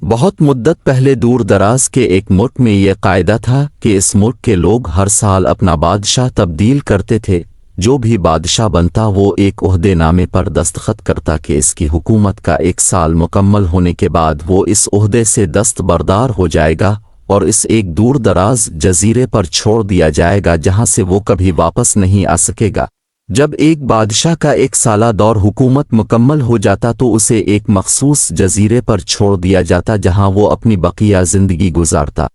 بہت مدت پہلے دور دراز کے ایک ملک میں یہ قاعدہ تھا کہ اس ملک کے لوگ ہر سال اپنا بادشاہ تبدیل کرتے تھے۔ جو بھی بادشاہ بنتا وہ ایک عہدے نامے پر دستخط کرتا کہ اس کی حکومت کا 1 سال مکمل ہونے کے بعد وہ اس عہدے سے دستبردار ہو جائے گا اور اس ایک دور دراز جزیرے پر چھوڑ دیا جائے گا جہاں سے وہ کبھی واپس نہیں آ سکے گا۔ جب ایک بادشاہ کا 1 سالہ دور حکومت مکمل ہو جاتا تو اسے ایک مخصوص جزیرے پر چھوڑ دیا جاتا جہاں وہ اپنی بقیہ زندگی گزارتا۔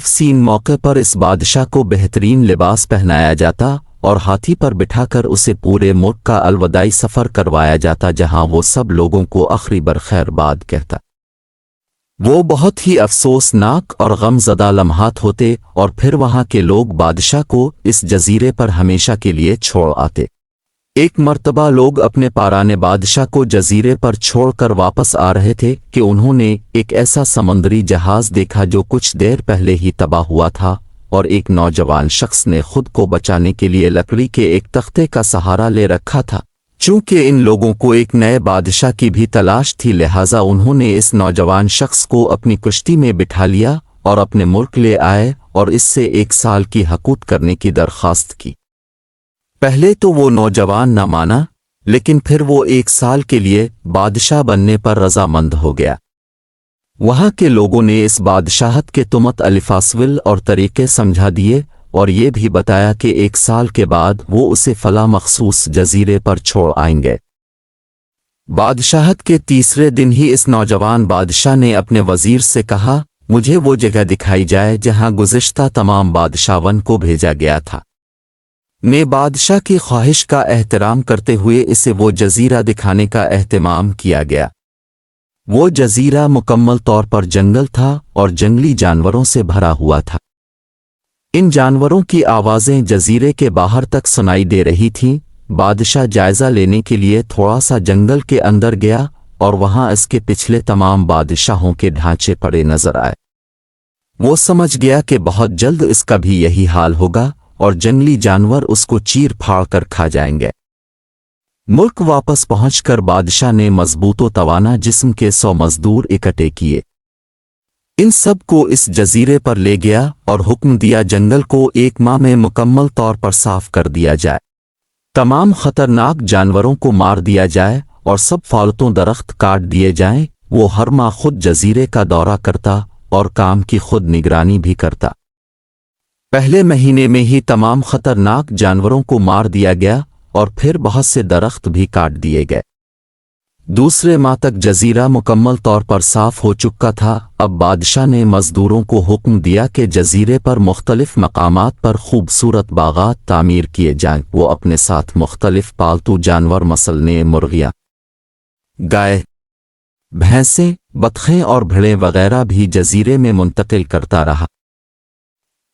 سین موقع پر اس بادشاہ کو بہترین لباس پہنایا جاتا اور ہاتھی پر بٹھا کر اسے پورے ملک کا الوداعی سفر کروایا جاتا جہاں وہ سب لوگوں کو آخری برخیر باد کہتا۔ وہ بہت ہی افسوسناک اور غم زدہ لمحات ہوتے اور پھر وہاں کے لوگ بادشاہ کو اس جزیرے پر ہمیشہ کے لیے چھوڑ آتے۔ ایک مرتبہ لوگ اپنے پرانے بادشاہ کو جزیرے پر چھوڑ کر واپس آ رہے تھے کہ انہوں نے ایک ایسا سمندری جہاز دیکھا جو کچھ دیر پہلے ہی تباہ ہوا تھا اور ایک نوجوان شخص نے خود کو بچانے کے لیے لکڑی کے ایک تختے کا سہارا لے رکھا تھا۔ چونکہ ان لوگوں کو ایک نئے بادشاہ کی بھی تلاش تھی لہٰذا انہوں نے اس نوجوان شخص کو اپنی کشتی میں بٹھا لیا اور اپنے ملک لے آئے اور اس سے 1 سال کی حقوق کرنے کی درخواست کی۔ پہلے تو وہ نوجوان نہ مانا لیکن پھر وہ 1 سال کے لیے بادشاہ بننے پر رضامند ہو گیا۔ وہاں کے لوگوں نے اس بادشاہت کے تمت الفاظ اور طریقے سمجھا دیے اور یہ بھی بتایا کہ 1 سال کے بعد وہ اسے فلاں مخصوص جزیرے پر چھوڑ آئیں گے۔ بادشاہت کے تیسرے دن ہی اس نوجوان بادشاہ نے اپنے وزیر سے کہا، مجھے وہ جگہ دکھائی جائے جہاں گزشتہ تمام بادشاہون کو بھیجا گیا تھا۔ نے بادشاہ کی خواہش کا احترام کرتے ہوئے اسے وہ جزیرہ دکھانے کا اہتمام کیا گیا۔ وہ جزیرہ مکمل طور پر جنگل تھا اور جنگلی جانوروں سے بھرا ہوا تھا۔ ان جانوروں کی آوازیں جزیرے کے باہر تک سنائی دے رہی تھیں۔ بادشاہ جائزہ لینے کے لیے تھوڑا سا جنگل کے اندر گیا اور وہاں اس کے پچھلے تمام بادشاہوں کے ڈھانچے پڑے نظر آئے۔ وہ سمجھ گیا کہ بہت جلد اس کا بھی یہی حال ہوگا اور جنگلی جانور اس کو چیر پھاڑ کر کھا جائیں گے۔ ملک واپس پہنچ کر بادشاہ نے مضبوط و توانا جسم کے 100 مزدور اکٹھے کیے۔ ان سب کو اس جزیرے پر لے گیا اور حکم دیا جنگل کو 1 ماہ میں مکمل طور پر صاف کر دیا جائے۔ تمام خطرناک جانوروں کو مار دیا جائے اور سب فالتو درخت کاٹ دیے جائیں۔ وہ ہر ماہ خود جزیرے کا دورہ کرتا اور کام کی خود نگرانی بھی کرتا۔ پہلے مہینے میں ہی تمام خطرناک جانوروں کو مار دیا گیا اور پھر بہت سے درخت بھی کاٹ دیے گئے۔ دوسرے ماہ تک جزیرہ مکمل طور پر صاف ہو چکا تھا۔ اب بادشاہ نے مزدوروں کو حکم دیا کہ جزیرے پر مختلف مقامات پر خوبصورت باغات تعمیر کیے جائیں۔ وہ اپنے ساتھ مختلف پالتو جانور مثلاً مرغیاں، گائے، بھینسیں، بطخیں اور بھیڑیں وغیرہ بھی جزیرے میں منتقل کرتا رہا۔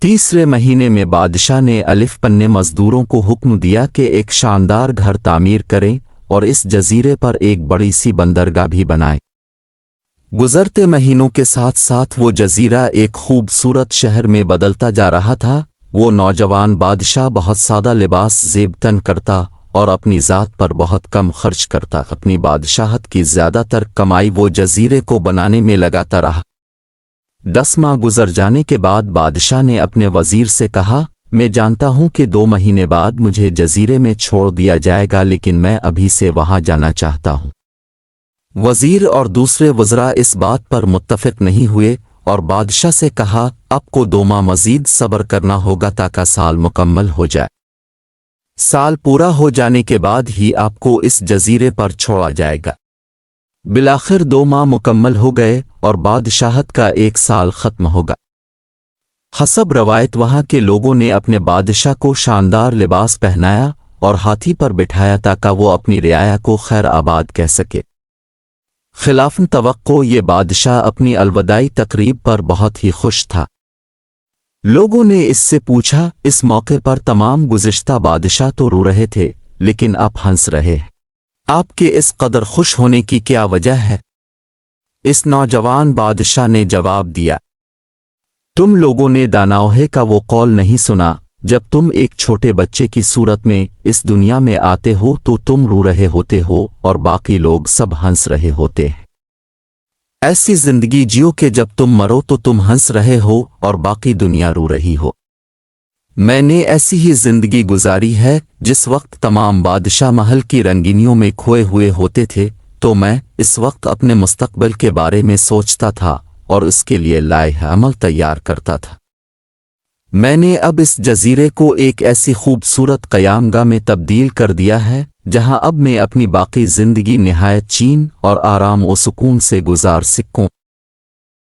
تیسرے مہینے میں بادشاہ نے الف پنے مزدوروں کو حکم دیا کہ ایک شاندار گھر تعمیر کریں اور اس جزیرے پر ایک بڑی سی بندرگاہ بھی بنائیں۔ گزرتے مہینوں کے ساتھ ساتھ وہ جزیرہ ایک خوبصورت شہر میں بدلتا جا رہا تھا۔ وہ نوجوان بادشاہ بہت سادہ لباس زیب تن کرتا اور اپنی ذات پر بہت کم خرچ کرتا۔ اپنی بادشاہت کی زیادہ تر کمائی وہ جزیرے کو بنانے میں لگاتا رہا۔ 10 ماہ گزر جانے کے بعد بادشاہ نے اپنے وزیر سے کہا، میں جانتا ہوں کہ 2 مہینے بعد مجھے جزیرے میں چھوڑ دیا جائے گا لیکن میں ابھی سے وہاں جانا چاہتا ہوں۔ وزیر اور دوسرے وزراء اس بات پر متفق نہیں ہوئے اور بادشاہ سے کہا، آپ کو 2 ماہ مزید صبر کرنا ہوگا تاکہ سال مکمل ہو جائے۔ سال پورا ہو جانے کے بعد ہی آپ کو اس جزیرے پر چھوڑا جائے گا۔ بالآخر 2 ماہ مکمل ہو گئے اور بادشاہت کا 1 سال ختم ہوگا۔ حسب روایت وہاں کے لوگوں نے اپنے بادشاہ کو شاندار لباس پہنایا اور ہاتھی پر بٹھایا تاکہ وہ اپنی رعایا کو خیر آباد کہہ سکے۔ خلاف توقع یہ بادشاہ اپنی الوداعی تقریب پر بہت ہی خوش تھا۔ لوگوں نے اس سے پوچھا، اس موقع پر تمام گزشتہ بادشاہ تو رو رہے تھے لیکن آپ ہنس رہے ہیں، آپ کے اس قدر خوش ہونے کی کیا وجہ ہے؟ اس نوجوان بادشاہ نے جواب دیا، تم لوگوں نے داناؤہے کا وہ قول نہیں سنا، جب تم ایک چھوٹے بچے کی صورت میں اس دنیا میں آتے ہو تو تم رو رہے ہوتے ہو اور باقی لوگ سب ہنس رہے ہوتے ہیں۔ ایسی زندگی جیو کہ جب تم مرو تو تم ہنس رہے ہو اور باقی دنیا رو رہی ہو۔ میں نے ایسی ہی زندگی گزاری ہے جس وقت تمام بادشاہ محل کی رنگینیوں میں کھوئے ہوئے ہوتے تھے، تو میں اس وقت اپنے مستقبل کے بارے میں سوچتا تھا اور اس کے لیے لائحہ عمل تیار کرتا تھا۔ میں نے اب اس جزیرے کو ایک ایسی خوبصورت قیام گاہ میں تبدیل کر دیا ہے جہاں اب میں اپنی باقی زندگی نہایت چین اور آرام و سکون سے گزار سکوں۔